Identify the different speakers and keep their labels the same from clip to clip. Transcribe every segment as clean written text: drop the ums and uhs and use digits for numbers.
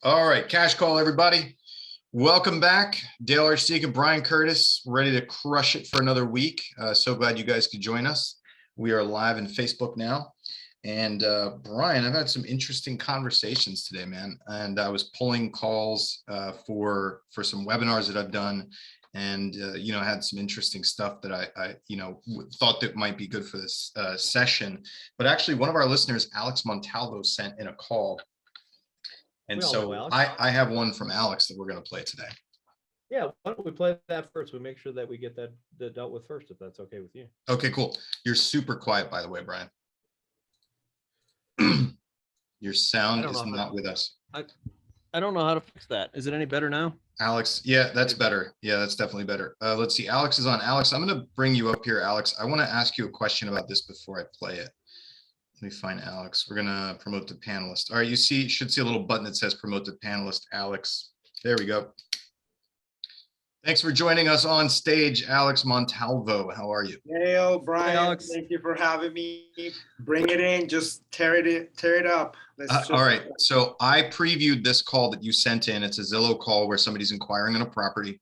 Speaker 1: All right, cash call, everybody. Welcome back. Dale Archdekin and Brian Curtis, ready to crush it for another week. So glad you guys could join us. We are live in Facebook now. And Brian, I've had some interesting conversations today, man. And I was pulling calls for some webinars that I've done, and had some interesting stuff that I thought that might be good for this session. But actually, one of our listeners, Alex Montalvo, sent in a call. And so I have one from Alex that we're going to play today.
Speaker 2: Yeah, why don't we play that first? We make sure that we get that dealt with first, if that's okay with you.
Speaker 1: Okay, cool. You're super quiet, by the way, Brian. Your sound is not with us.
Speaker 2: I don't know how to fix that. Is it any better now?
Speaker 1: Alex, yeah, that's better. Yeah, that's definitely better. Let's see. Alex is on. Alex, I'm going to bring you up here, Alex. I want to ask you a question about this before I play it. Let me find Alex. We're going to promote the panelist. All right, you should see a little button that says promote the panelist, Alex. There we go. Thanks for joining us on stage, Alex Montalvo. How are you?
Speaker 3: Hey, Brian.
Speaker 2: Hey, Alex.
Speaker 3: Thank you for having me. Bring it in. Just tear it up.
Speaker 1: All right. So I previewed this call that you sent in. It's a Zillow call where somebody's inquiring on a property.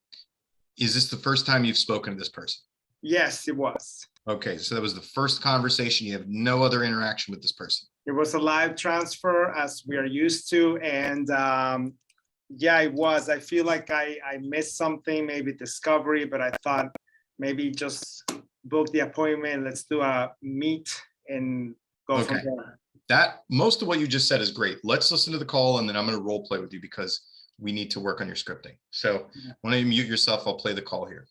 Speaker 1: Is this the first time you've spoken to this person?
Speaker 3: Yes, it was.
Speaker 1: Okay, so that was the first conversation. You have no other interaction with this person.
Speaker 3: It was a live transfer, as we are used to, and yeah, it was. I feel like I missed something, maybe discovery, but I thought maybe just book the appointment. Let's do a meet and go from there.
Speaker 1: That most of what you just said is great. Let's listen to the call, and then I'm going to role play with you because we need to work on your scripting. So when you mute yourself, I'll play the call here.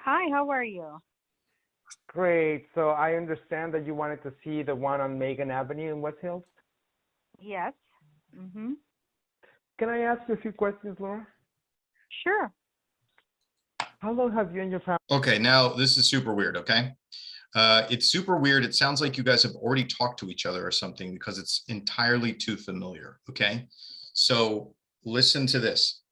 Speaker 4: Hi, how are you?
Speaker 5: Great. So I understand that you wanted to see the one on Megan Avenue in West Hills?
Speaker 4: Yes. Mm-hmm.
Speaker 5: Can I ask you a few questions, Laura?
Speaker 4: Sure.
Speaker 5: How long have you and your family?
Speaker 1: Okay, now this is super weird, okay? It's super weird. It sounds like you guys have already talked to each other or something because it's entirely too familiar, okay? So listen to this.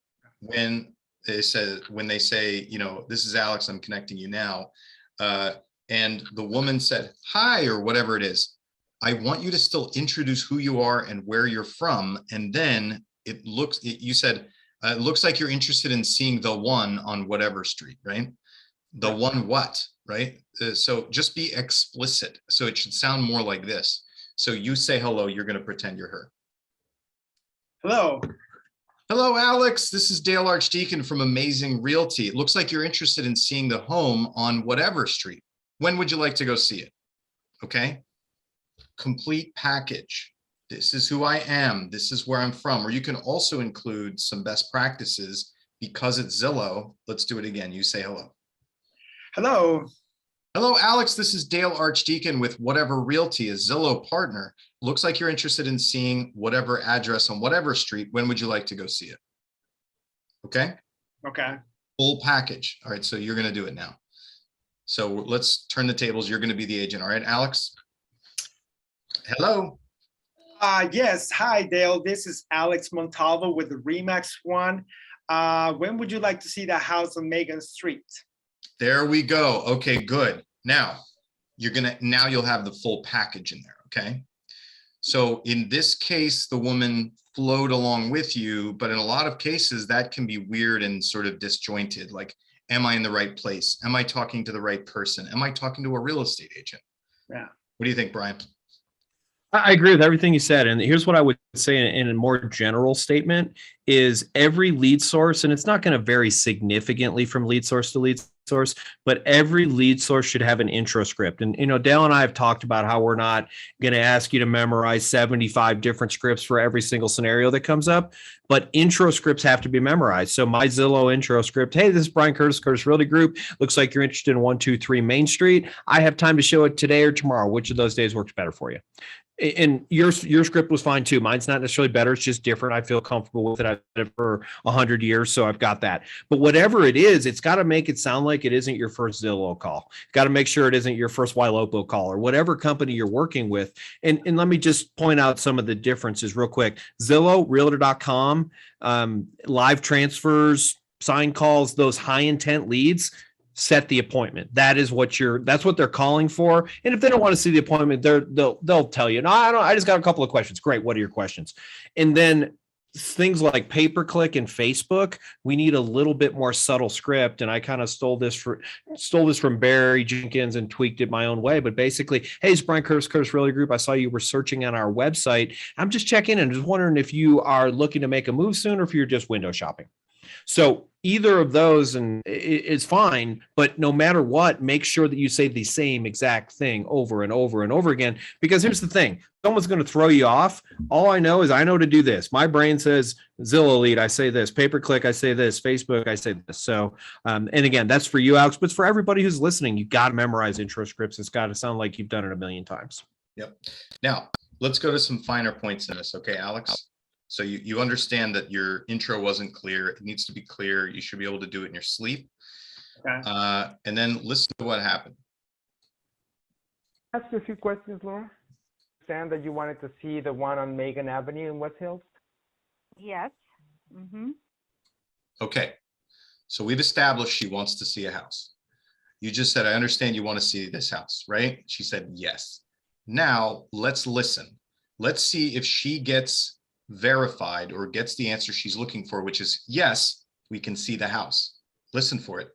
Speaker 1: When they say, this is Alex, I'm connecting you now. And the woman said, hi, or whatever it is. I want you to still introduce who you are and where you're from. And then you said, it looks like you're interested in seeing the one on whatever street, right? The one what, right? So just be explicit. So it should sound more like this. So you say hello, you're going to pretend you're her.
Speaker 3: Hello.
Speaker 1: Hello, Alex. This is Dale Archdekin from Amazing Realty. It looks like you're interested in seeing the home on whatever street. When would you like to go see it? Okay. Complete package. This is who I am. This is where I'm from. Or you can also include some best practices because it's Zillow. Let's do it again. You say hello.
Speaker 3: Hello.
Speaker 1: Hello, Alex. This is Dale Archdekin with Whatever Realty, a Zillow partner. Looks like you're interested in seeing whatever address on whatever street. When would you like to go see it? Okay.
Speaker 3: Okay.
Speaker 1: Full package. All right. So you're going to do it now. So let's turn the tables. You're going to be the agent. All right, Alex. Hello.
Speaker 3: Yes. Hi, Dale. This is Alex Montalvo with the Remax One. When would you like to see the house on Megan Street?
Speaker 1: There we go. Okay, good. Now you'll have the full package in there. Okay. So in this case, the woman flowed along with you, but in a lot of cases that can be weird and sort of disjointed. Like, am I in the right place? Am I talking to the right person? Am I talking to a real estate agent?
Speaker 3: Yeah.
Speaker 1: What do you think, Brian?
Speaker 2: I agree with everything you said. And here's what I would say in a more general statement is every lead source, and it's not going to vary significantly from lead source to lead source, but every lead source should have an intro script. And, Dale and I have talked about how we're not going to ask you to memorize 75 different scripts for every single scenario that comes up, but intro scripts have to be memorized. So my Zillow intro script, hey, this is Brian Curtis, Curtis Realty Group. Looks like you're interested in 123 Main Street. I have time to show it today or tomorrow. Which of those days works better for you? And your script was fine too. Mine's not necessarily better. It's just different. I feel comfortable with it. I've done it for 100 years, so I've got that. But whatever it is, it's got to make it sound like it isn't your first Zillow call. Got to make sure it isn't your first Ylopo call or whatever company you're working with. And let me just point out some of the differences real quick. Zillow, Realtor.com, live transfers, sign calls, those high intent leads. set the appointment. That's what they're calling for. And if they don't want to see the appointment, they'll tell you, no, I just got a couple of questions. Great. What are your questions? And then things like pay-per-click and Facebook, we need a little bit more subtle script. And I kind of stole this from Barry Jenkins and tweaked it my own way. But basically, hey, it's Brian Curtis, Curtis Realty Group. I saw you were searching on our website. I'm just checking in and just wondering if you are looking to make a move soon or if you're just window shopping. So either of those and it's fine, but no matter what, make sure that you say the same exact thing over and over and over again, because here's the thing. Someone's going to throw you off. All I know is I know to do this. My brain says Zillow lead, I say this, pay-per-click, I say this, Facebook, I say this. So, and again, that's for you, Alex, but for everybody who's listening, you got to memorize intro scripts. It's got to sound like you've done it a million times.
Speaker 1: Yep. Now let's go to some finer points in this. Okay, Alex. So you understand that your intro wasn't clear. It needs to be clear. You should be able to do it in your sleep.
Speaker 3: Okay.
Speaker 1: And then listen to what happened.
Speaker 5: Ask you a few questions, Laura. Understand that you wanted to see the one on Megan Avenue in West Hills?
Speaker 4: Yes. Mm-hmm.
Speaker 1: Okay. So we've established she wants to see a house. You just said, I understand you want to see this house, right? She said, yes. Now let's listen. Let's see if she gets verified or gets the answer she's looking for, which is yes, we can see the house. Listen for it.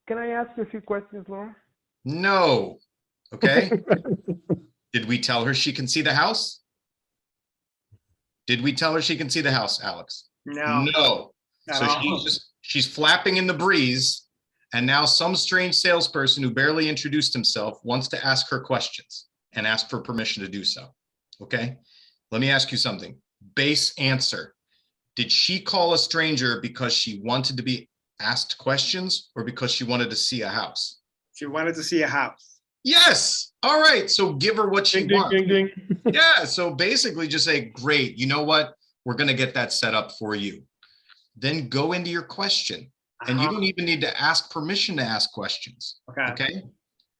Speaker 5: Can I ask you a few questions, Laura?
Speaker 1: No. Okay. Did we tell her she can see the house? Did we tell her she can see the house, Alex?
Speaker 3: No.
Speaker 1: No.
Speaker 3: At
Speaker 1: So
Speaker 3: all.
Speaker 1: she's flapping in the breeze, and now some strange salesperson who barely introduced himself wants to ask her questions and ask for permission to do so. Okay. Let me ask you something. Base answer. Did she call a stranger because she wanted to be asked questions or because she wanted to see a house?
Speaker 3: She wanted to see a house.
Speaker 1: Yes. All right. So give her what she
Speaker 2: Ding,
Speaker 1: wants.
Speaker 2: ding, ding, ding.
Speaker 1: Yeah. So basically just say, great. You know what? We're going to get that set up for you. Then go into your question. And you don't even need to ask permission to ask questions.
Speaker 3: Okay.
Speaker 1: Okay.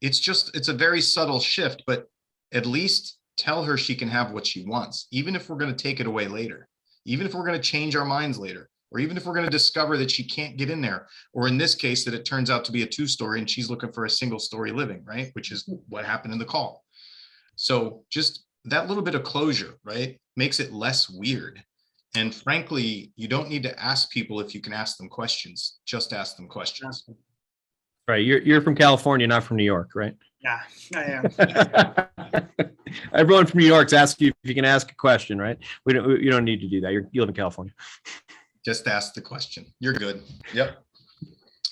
Speaker 1: It's a very subtle shift, but at least tell her she can have what she wants, even if we're going to take it away later, even if we're going to change our minds later, or even if we're going to discover that she can't get in there, or in this case, that it turns out to be a 2-story and she's looking for a single-story living, right? Which is what happened in the call. So just that little bit of closure, right, makes it less weird. And frankly, you don't need to ask people if you can ask them questions. Just ask them questions.
Speaker 2: Right. You're from California, not from New York, right?
Speaker 3: Yeah, I am.
Speaker 2: Everyone from New York's asking you if you can ask a question, right? You don't need to do that. You live in California.
Speaker 1: Just ask the question. You're good. Yep.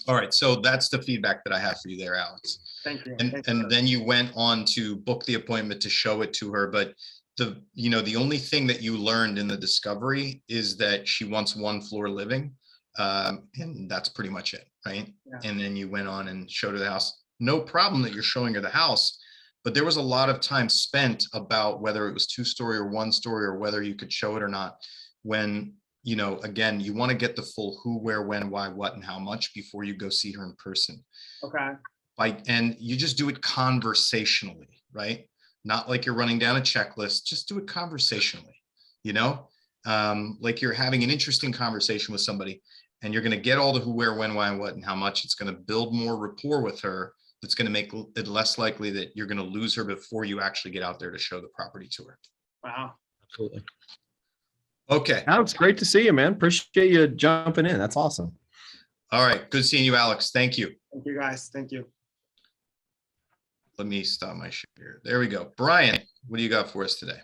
Speaker 1: All right. So that's the feedback that I have for you there, Alex.
Speaker 3: Thank you.
Speaker 1: And then you went on to book the appointment to show it to her. But the only thing that you learned in the discovery is that she wants 1-floor living. And that's pretty much it, right?
Speaker 3: Yeah.
Speaker 1: And then you went on and showed her the house. No problem that you're showing her the house, but there was a lot of time spent about whether it was 2-story or 1-story or whether you could show it or not. When, again, you want to get the full who, where, when, why, what, and how much before you go see her in person.
Speaker 3: Okay.
Speaker 1: And you just do it conversationally, right? Not like you're running down a checklist, just do it conversationally, like you're having an interesting conversation with somebody and you're going to get all the who, where, when, why, what, and how much. It's going to build more rapport with her. That's going to make it less likely that you're going to lose her before you actually get out there to show the property to her.
Speaker 3: Wow.
Speaker 2: Absolutely.
Speaker 1: Okay.
Speaker 2: Alex, great to see you, man. Appreciate you jumping in. That's awesome.
Speaker 1: All right. Good seeing you, Alex. Thank you.
Speaker 3: Thank you, guys. Thank you.
Speaker 1: Let me stop my share. There we go. Brian, what do you got for us today?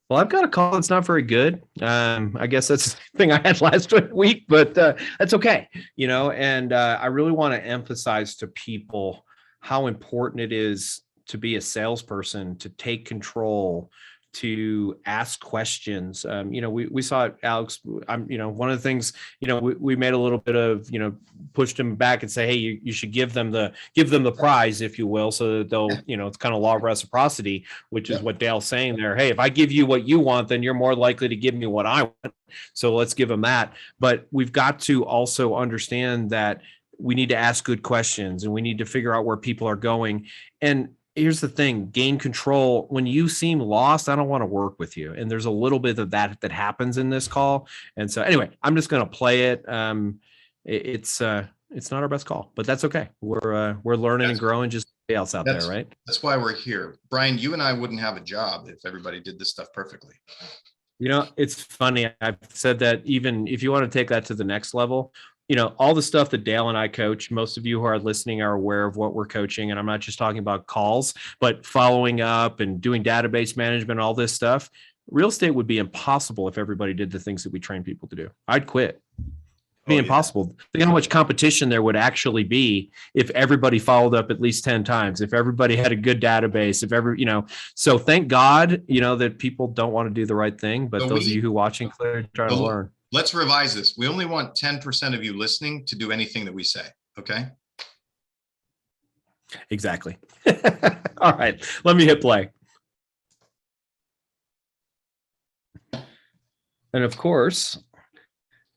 Speaker 2: Well, I've got a call that's not very good. I guess that's the thing I had last week, but that's okay. And I really want to emphasize to people how important it is to be a salesperson, to take control, to ask questions. We saw it, Alex. One of the things, we made a little bit of, pushed him back and say, hey, you should give them the prize, if you will, so that they'll, it's kind of law of reciprocity, which is what Dale's saying there. Hey, if I give you what you want, then you're more likely to give me what I want. So let's give them that. But we've got to also understand that we need to ask good questions and we need to figure out where people are going. And here's the thing, gain control. When you seem lost, I don't want to work with you. And there's a little bit of that happens in this call. And so anyway, I'm just going to play it. It's not our best call, but that's okay. We're learning and growing just like else out there, right?
Speaker 1: That's why we're here. Brian, you and I wouldn't have a job if everybody did this stuff perfectly.
Speaker 2: You know, it's funny. I've said that even if you want to take that to the next level, you know, all the stuff that Dale and I coach, most of you who are listening are aware of what we're coaching. And I'm not just talking about calls, but following up and doing database management, all this stuff. Real estate would be impossible if everybody did the things that we train people to do. I'd quit. It'd be impossible. Think how much competition there would actually be if everybody followed up at least 10 times, if everybody had a good database, if every, you know, so thank God, you know, that people don't want to do the right thing, but those of you who watching, clearly trying to learn.
Speaker 1: Let's revise this. We only want 10% of you listening to do anything that we say. Okay.
Speaker 2: Exactly. All right. Let me hit play. And of course,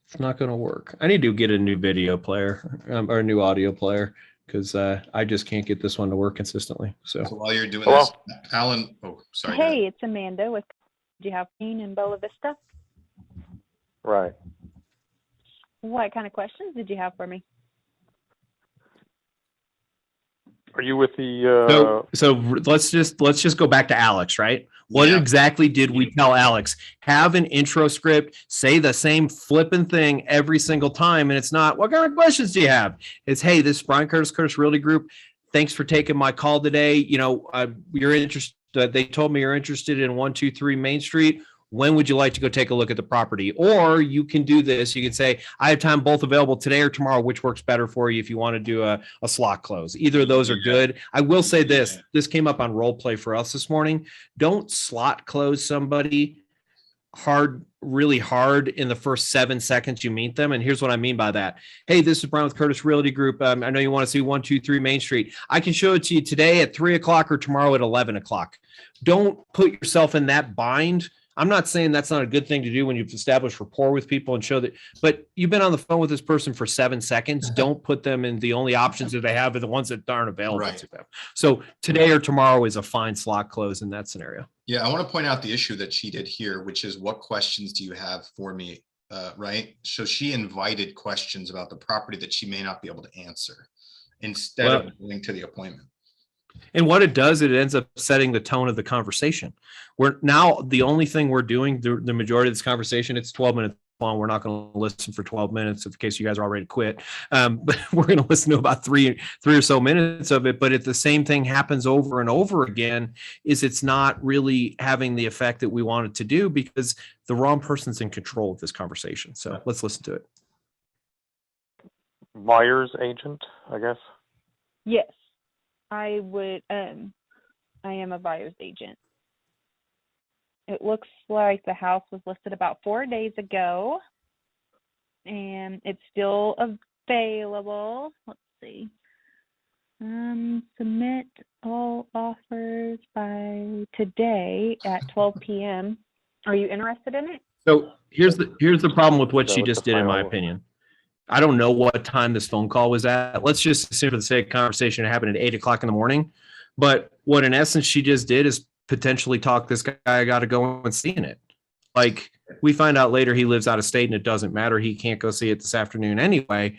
Speaker 2: it's not going to work. I need to get a new video player or a new audio player because I just can't get this one to work consistently. So
Speaker 1: while you're doing this, Alan, oh, sorry.
Speaker 4: Hey, it's Amanda with, do you have Dean in Bola Vista?
Speaker 5: Right.
Speaker 4: What kind of questions did you have for me?
Speaker 5: Are you with the?
Speaker 2: So let's just go back to Alex, right? What exactly did we tell Alex? Have an intro script, say the same flipping thing every single time, and it's not, what kind of questions do you have? It's, hey, this is Brian Curtis Realty Group. Thanks for taking my call today. You know, you're interested. They told me you're interested in 123 Main Street. When would you like to go take a look at the property? Or you can do this. You can say, I have time both available today or tomorrow, which works better for you if you want to do a slot close. Either of those are good. I will say this. This came up on role play for us this morning. Don't slot close somebody really hard in the first 7 seconds you meet them. And here's what I mean by that. Hey, this is Brian with Curtis Realty Group. I know you want to see 123 Main Street. I can show it to you today at 3 o'clock or tomorrow at 11 o'clock. Don't put yourself in that bind. I'm not saying that's not a good thing to do when you've established rapport with people and show that, but you've been on the phone with this person for 7 seconds. Don't put them in the only options that they have are the ones that aren't available to them. So today or tomorrow is a fine slot close in that scenario.
Speaker 1: Yeah, I want to point out the issue that she did here, which is what questions do you have for me, right? So she invited questions about the property that she may not be able to answer instead of going to the appointment.
Speaker 2: And what it does, it ends up setting the tone of the conversation. We're now the only thing we're doing, the majority of this conversation, it's 12 minutes long. We're not going to listen for 12 minutes in case you guys are already quit. But we're going to listen to about three or so minutes of it. But if the same thing happens over and over again, it's not really having the effect that we want it to do because the wrong person's in control of this conversation. So let's listen to it.
Speaker 5: Buyer's agent, I guess.
Speaker 4: Yes. I would, I am a buyer's agent. It looks like the house was listed about 4 days ago and it's still available. Let's see. Submit all offers by today at 12 p.m. Are you interested in it?
Speaker 2: So here's the problem with what she just did, in my opinion. I don't know what time this phone call was at. Let's just assume for the sake of conversation, it happened at 8 o'clock in the morning. But what in essence she just did is potentially talk this guy, I got to go and see it. Like we find out later he lives out of state and it doesn't matter. He can't go see it this afternoon anyway.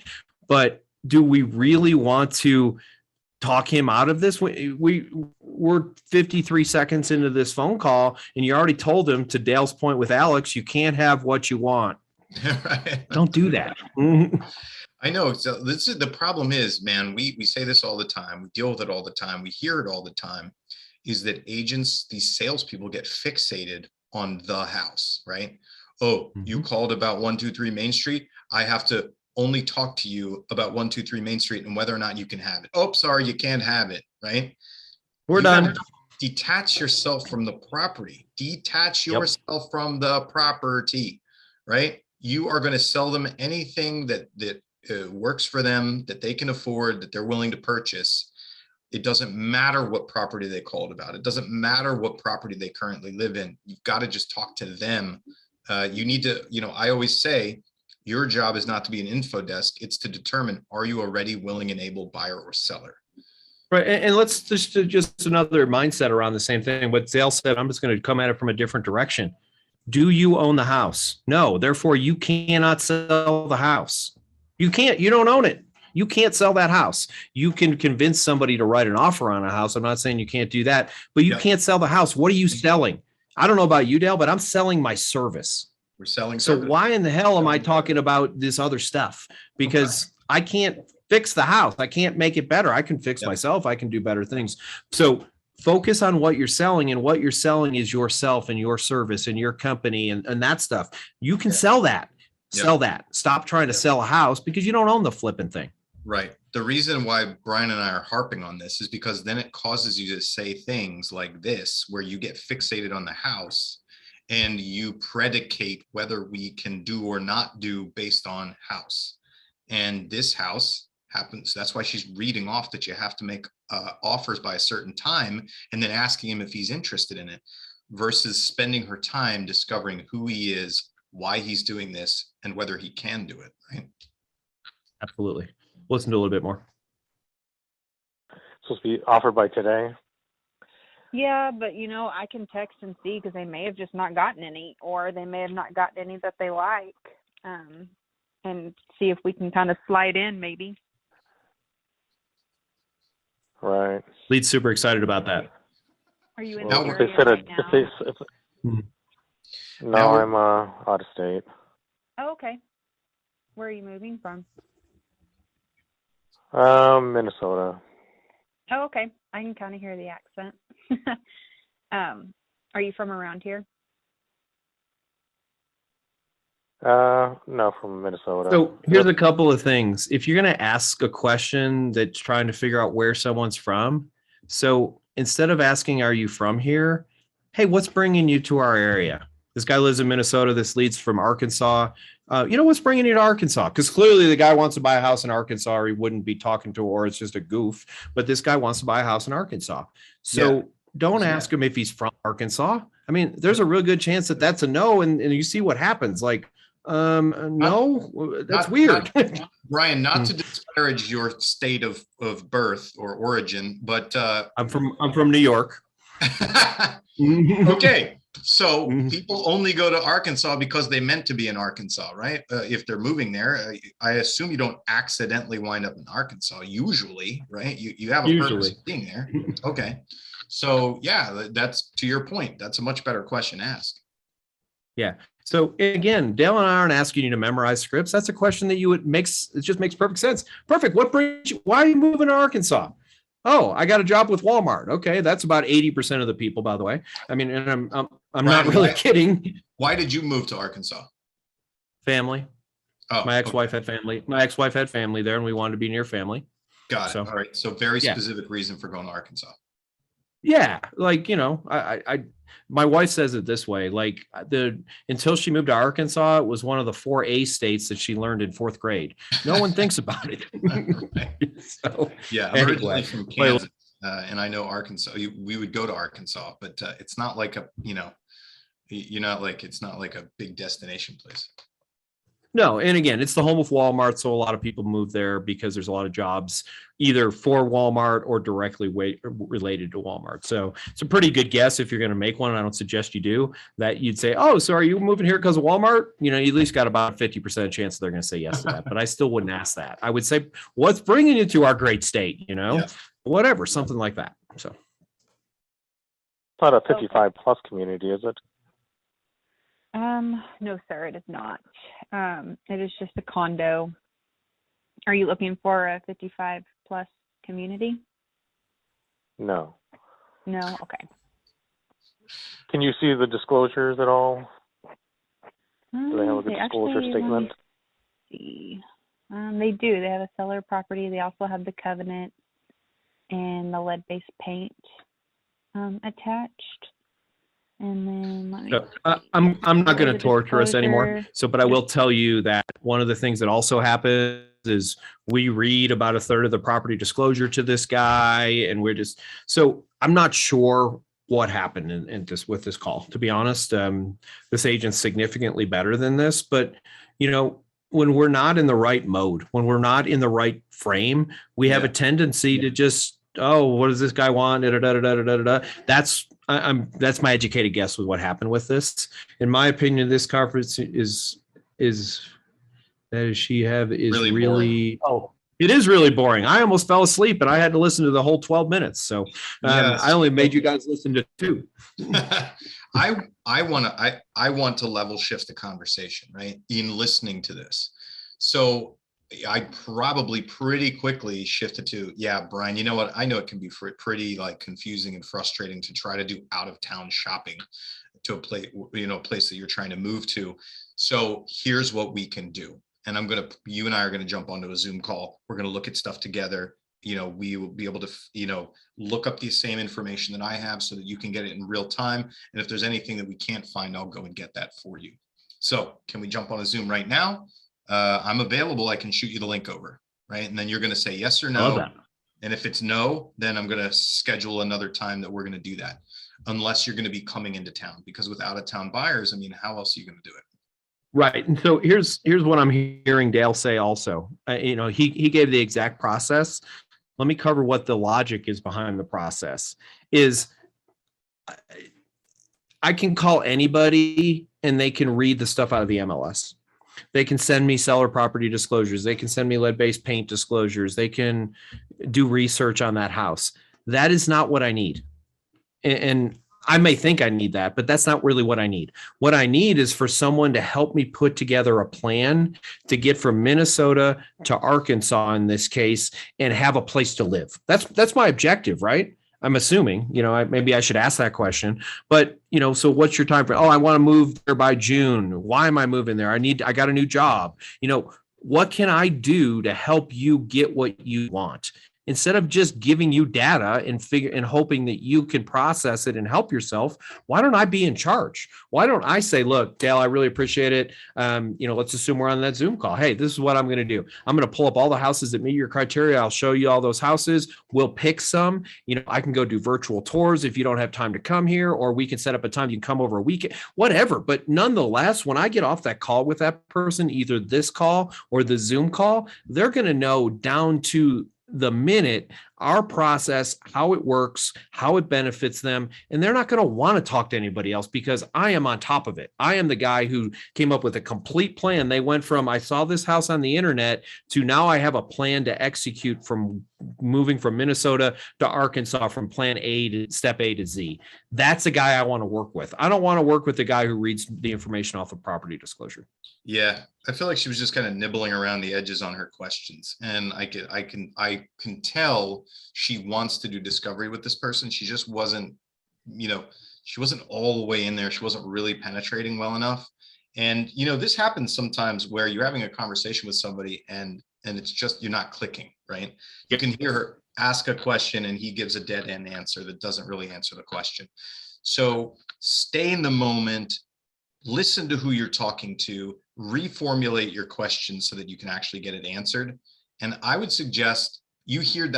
Speaker 2: But do we really want to talk him out of this? We're 53 seconds into this phone call and you already told him, to Dale's point with Alex, you can't have what you want.
Speaker 1: Right.
Speaker 2: Don't do that.
Speaker 1: I know. So this is the problem is, man, we say this all the time. We deal with it all the time. We hear it all the time, is that agents, these salespeople get fixated on the house, right? Oh, you called about 123 Main Street. I have to only talk to you about 123 Main Street and whether or not you can have it. Oh, sorry, you can't have it, right?
Speaker 2: We're done.
Speaker 1: Detach yourself from the property. Detach yourself from the property, right? You are going to sell them anything that works for them, that they can afford, that they're willing to purchase. It doesn't matter what property they called about. It doesn't matter what property they currently live in. You've got to just talk to them. You need to, I always say, your job is not to be an info desk. It's to determine, are you a ready, willing, and able buyer or seller?
Speaker 2: Right. And let's just another mindset around the same thing. What Dale said, I'm just going to come at it from a different direction. Do you own the house? No. Therefore, you cannot sell the house. You can't. You don't own it. You can't sell that house. You can convince somebody to write an offer on a house. I'm not saying you can't do that, but you can't sell the house. What are you selling? I don't know about you, Dale, but I'm selling my service.
Speaker 1: We're selling
Speaker 2: So
Speaker 1: service.
Speaker 2: why in the hell am I talking about this other stuff? Because I can't fix the house. I can't make it better. I can fix myself. I can do better things. So focus on what you're selling, and what you're selling is yourself and your service and your company and that stuff. You can sell that. Sell that. Stop trying to sell a house because you don't own the flipping thing.
Speaker 1: Right. The reason why Brian and I are harping on this is because then it causes you to say things like this, where you get fixated on the house and you predicate whether we can do or not do based on house. And this house happens. That's why she's reading off that you have to make offers by a certain time and then asking him if he's interested in it, versus spending her time discovering who he is, why he's doing this, and whether he can do it. Right.
Speaker 2: Absolutely. Listen to a little bit more.
Speaker 5: Supposed to be offered by today.
Speaker 4: Yeah, but I can text and see, because they may have just not gotten any, or they may have not gotten any that they like, and see if we can kind of slide in maybe.
Speaker 5: Right.
Speaker 2: Lee's super excited about that.
Speaker 4: Are you in
Speaker 1: Now,
Speaker 4: the
Speaker 1: if
Speaker 4: area right now?
Speaker 5: No, I'm out of state.
Speaker 4: Oh, okay. Where are you moving from?
Speaker 5: Minnesota.
Speaker 4: Oh, okay. I can kind of hear the accent. Are you from around here?
Speaker 5: No, from Minnesota.
Speaker 2: So here's a couple of things. If you're going to ask a question that's trying to figure out where someone's from, so instead of asking, are you from here? Hey, what's bringing you to our area? This guy lives in Minnesota. This leads from Arkansas. What's bringing you to Arkansas? Because clearly the guy wants to buy a house in Arkansas, or he wouldn't be talking to, or it's just a goof. But this guy wants to buy a house in Arkansas. So don't ask him if he's from Arkansas. I mean, there's a real good chance that that's a no, and you see what happens. Like, no, that's weird.
Speaker 1: Brian, not to disparage your state of birth or origin, but
Speaker 2: I'm from New York.
Speaker 1: Okay. So people only go to Arkansas because they meant to be in Arkansas, right? If they're moving there, I assume you don't accidentally wind up in Arkansas usually, right? You have a purpose of being there. Okay. So yeah, that's, to your point, that's a much better question to ask.
Speaker 2: Yeah. So again, Dale and I aren't asking you to memorize scripts. That's a question that it just makes perfect sense. Perfect. What brings you? Why are you moving to Arkansas? Oh, I got a job with Walmart. Okay, that's about 80% of the people, by the way. I mean, and I'm
Speaker 1: Brian,
Speaker 2: not really kidding.
Speaker 1: Why did you move to Arkansas?
Speaker 2: Family.
Speaker 1: Oh,
Speaker 2: my ex-wife had family. My ex-wife had family there, and we wanted to be near family.
Speaker 1: Got it. All right. So very specific reason for going to Arkansas.
Speaker 2: Yeah, like my wife says it this way: like until she moved to Arkansas, it was one of the 4 A states that she learned in 4th grade. No one thinks about it. So,
Speaker 1: yeah, I'm originally from Kansas, and I know Arkansas. We would go to Arkansas, but it's not like it's not like a big destination place.
Speaker 2: No, and again, it's the home of Walmart, so a lot of people move there because there's a lot of jobs either for Walmart or directly related to Walmart. So it's a pretty good guess if you're going to make one. I don't suggest you do that. You'd say, "Oh, so are you moving here because of Walmart?" You at least got about a 50% chance they're going to say yes to that. But I still wouldn't ask that. I would say, "What's bringing you to our great state?" Whatever, something like that. So
Speaker 5: it's not a 55 plus community, is it?
Speaker 4: No, sir, it is not. It is just a condo. Are you looking for a 55 plus community?
Speaker 5: No.
Speaker 4: No? Okay.
Speaker 5: Can you see the disclosures at all? Do they have a disclosure statement?
Speaker 4: See. They do. They have a seller property. They also have the covenant and the lead-based paint attached. And then
Speaker 2: I'm not going to torture us anymore. But I will tell you that one of the things that also happens is we read about 1/3 of the property disclosure to this guy, and so I'm not sure what happened in this with this call. To be honest, this agent's significantly better than this, but when we're not in the right mode, when we're not in the right frame, we have a tendency to just, oh, what does this guy want? That's my educated guess with what happened with this. In my opinion, this conference is really It is really boring. I almost fell asleep and I had to listen to the whole 12 minutes. So
Speaker 1: Yes.
Speaker 2: I only made you guys listen to 2.
Speaker 1: I want to level shift the conversation, right? In listening to this. So I probably pretty quickly shifted to, yeah, Brian, you know what? I know it can be pretty like confusing and frustrating to try to do out of town shopping to a place, place that you're trying to move to. So here's what we can do. And you and I are going to jump onto a Zoom call. We're going to look at stuff together. We will be able to, look up the same information that I have so that you can get it in real time. And if there's anything that we can't find, I'll go and get that for you. So can we jump on a Zoom right now? I'm available. I can shoot you the link over, right? And then you're going to say yes or no. And if it's no, then I'm going to schedule another time that we're going to do that. Unless you're going to be coming into town, because with out of town buyers, I mean, how else are you going to do it?
Speaker 2: Right. And so here's what I'm hearing Dale say also. He gave the exact process. Let me cover what the logic is behind the process. Is I can call anybody and they can read the stuff out of the MLS. They can send me seller property disclosures. They can send me lead-based paint disclosures. They can do research on that house. That is not what I need. And I may think I need that, but that's not really what I need. What I need is for someone to help me put together a plan to get from Minnesota to Arkansas in this case and have a place to live. That's my objective, right? I'm assuming, maybe I should ask that question, but so what's your time frame? Oh, I want to move there by June. Why am I moving there? I got a new job. What can I do to help you get what you want? Instead of just giving you data and hoping that you can process it and help yourself, why don't I be in charge? Why don't I say, look, Dale, I really appreciate it. Let's assume we're on that Zoom call. Hey, this is what I'm going to do. I'm going to pull up all the houses that meet your criteria. I'll show you all those houses. We'll pick some. I can go do virtual tours if you don't have time to come here, or we can set up a time you can come over a weekend, whatever. But nonetheless, when I get off that call with that person, either this call or the Zoom call, they're going to know down to the minute our process, how it works, how it benefits them. And they're not going to want to talk to anybody else because I am on top of it. I am the guy who came up with a complete plan. They went from, I saw this house on the internet to now I have a plan to execute from moving from Minnesota to Arkansas from plan A to step A to Z. That's the guy I want to work with. I don't want to work with the guy who reads the information off of property disclosure.
Speaker 1: Yeah, I feel like she was just kind of nibbling around the edges on her questions, and I can tell she wants to do discovery with this person. She just wasn't, she wasn't all the way in there. She wasn't really penetrating well enough. And this happens sometimes where you're having a conversation with somebody and it's just you're not clicking, right? You can hear her ask a question and he gives a dead end answer that doesn't really answer the question. So stay in the moment. Listen to who you're talking to, reformulate your questions so that you can actually get it answered. And I would suggest you heard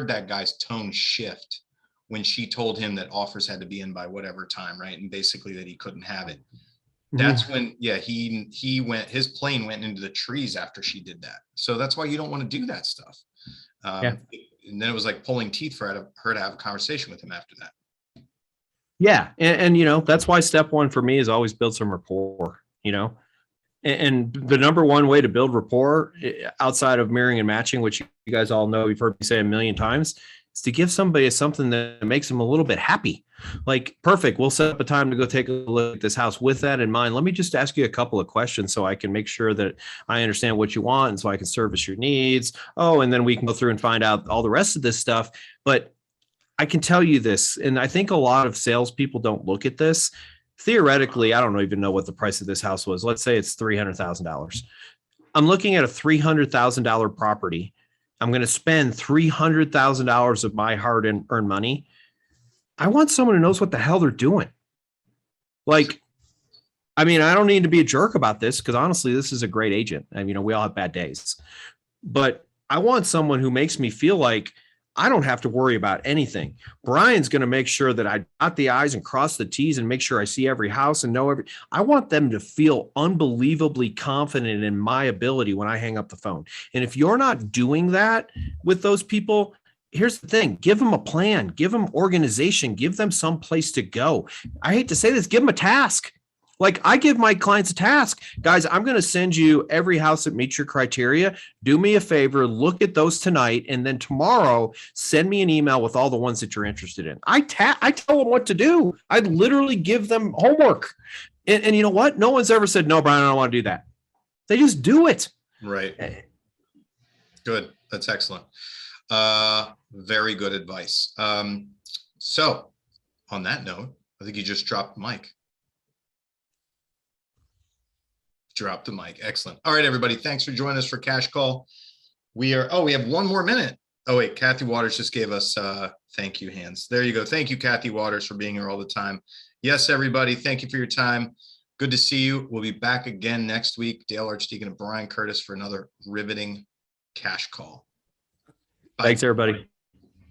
Speaker 1: that guy's tone shift when she told him that offers had to be in by whatever time, right? And basically that he couldn't have it. That's when, his plane went into the trees after she did that. So that's why you don't want to do that stuff. And then it was like pulling teeth for her to have a conversation with him after that.
Speaker 2: Yeah. And that's why step one for me is always build some rapport, and the number one way to build rapport outside of mirroring and matching, which you guys all know, you've heard me say a million times, is to give somebody something that makes them a little bit happy. Like, perfect. We'll set up a time to go take a look at this house. With that in mind, let me just ask you a couple of questions so I can make sure that I understand what you want and so I can service your needs. Oh, and then we can go through and find out all the rest of this stuff. But I can tell you this, and I think a lot of salespeople don't look at this. Theoretically, I don't even know what the price of this house was. Let's say it's $300,000. I'm looking at a $300,000 property. I'm going to spend $300,000 of my hard-earned money. I want someone who knows what the hell they're doing. Like, I don't need to be a jerk about this because honestly, this is a great agent. We all have bad days, but I want someone who makes me feel like I don't have to worry about anything. Brian's going to make sure that I dot the I's and cross the T's and make sure I see every house and know I want them to feel unbelievably confident in my ability when I hang up the phone. And if you're not doing that with those people, here's the thing, give them a plan, give them organization, give them some place to go. I hate to say this, give them a task. Like I give my clients a task, guys, I'm going to send you every house that meets your criteria. Do me a favor, look at those tonight. And then tomorrow send me an email with all the ones that you're interested in. I tell them what to do. I literally give them homework. And you know what? No one's ever said, no, Brian, I don't want to do that. They just do it.
Speaker 1: Right. Good. That's excellent. Very good advice. So on that note, I think you just dropped the mic. Drop the mic. Excellent. All right, everybody. Thanks for joining us for Cash Call. We have 1 more minute. Oh, wait. Kathy Waters just gave us thank you hands. There you go. Thank you, Kathy Waters, for being here all the time. Yes, everybody. Thank you for your time. Good to see you. We'll be back again next week. Dale Archdekin and Brian Curtis for another riveting Cash Call. Bye.
Speaker 2: Thanks, everybody.